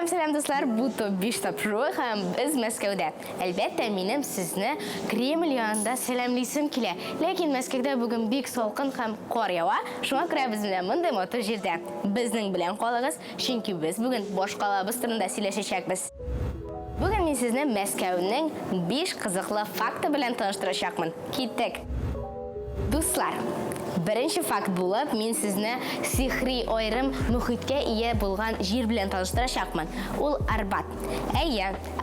Selam dostlar, bu top 5 topşuruğu hem biz Moskvada. Elbette benim sizni Kreml yanında selamlaysam kile. Lekin Moskvada bugün bek soğukun hem qor yawa. Şuna göre biz bilen bunday motor жерде. Bizning bilan qoling'iz, chunki biz bugün boshqalar tilida сөйләшәчәкбез. Bugün men sizni Moskvaning 5 qiziqli fakti bilan tanishtirishaqman. Ketdik. Do'stlar, birinchi fakt bo'lib, men sizni sihriy ayrim muhitga ega bo'lgan yer bilan tanishtirishaqman. Ul Arbat.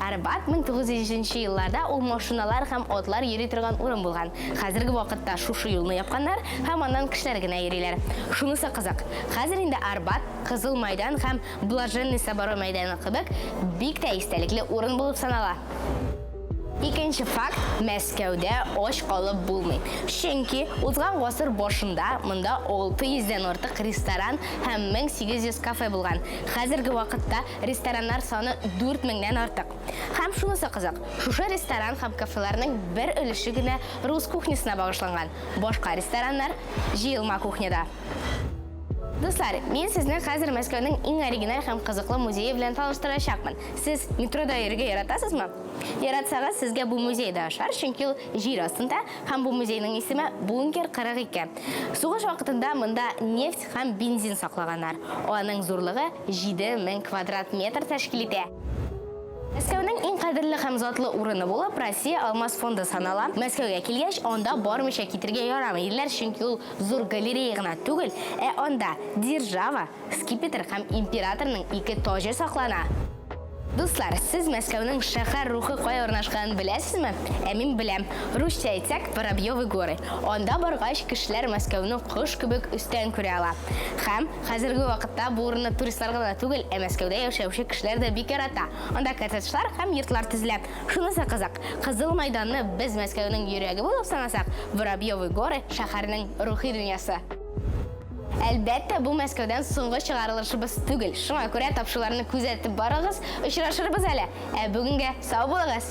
Arbat 1900-yillarda ul mashinalar ham otlar yuri turgan o'rin bo'lgan. Hozirgi vaqtda shu yo'lni yapqanlar ham ondan kishilargina yurilar. Shunisi qiziq. Hozir endi Arbat, Qizil maydon ham Blajennniy Saboro maydoni qibik bek istalikli o'rin bo'lib sanaladi. İkinci fakt, Moskvada och qolib bo'lmaydi. Chunki o'tgan asr boshida bunda 600 dan ortiq restoran ham 1800 kafe bo'lgan. Hozirgi vaqtda restoranlar soni 4000 dan ortiq. Ham shunisi qiziq, shusha restoran ham kafelarning bir ulushigina rus kuxnyasina bag'ishlangan. Boshqa restoranlar jiyilma kuxnyada. Do'stlar, men sizni hozir Moskvaning eng original ham qiziqli muzeyi bilan tanishtirishaqman. Siz metroda yerga yaratasizmi? Yaratsangiz sizga bu muzeyda oshar, chunki yer ostida ham bu muzeyning ismi Bunker 42. So'g'ish vaqtida bunda neft ham benzin saqlaganlar. Uning zo'rligi 7000 kvadrat metr tashkil etadi. Moskvaning eng qadrli ham zotli o'rini bo'lib, Rossiya Almas fondi sanaladi. Moskvaga kelgach, onda bormisha ketirga yoramaydilar, chunki u zo'r galereyagina tugul, onda держава, skipetr ham imperatorning ikki toji saqlanadi. Do'stlar, siz Moskvaning shahar ruhi qo'ya o'rnashganini bilasizmi? Men bilam. Ruscha aytsak, Воробьёвы горы. Onda borg'ach kishilar Moskvani qush kubik ustdan ko'ra oladi. Ham hozirgi vaqtda bu o'rinni turistlarga tugul, Moskvada yashovchi kishilar da bekarata. Onda kottejlar ham yurtlar tiziladi. Shunisi qiziq. Qizil maydonni biz Moskvaning yuragi bo'lib sanasak, Воробьёвы горы shaharning ruhiy dunyosi. Albatta bu Moskvadan so'nggi chiqarilishimiz tugul. Shunga ko'ra topshiriqlarni kuzatib borig'iz, uchrashirmiz hali. Bugunga sog' bo'ling'iz.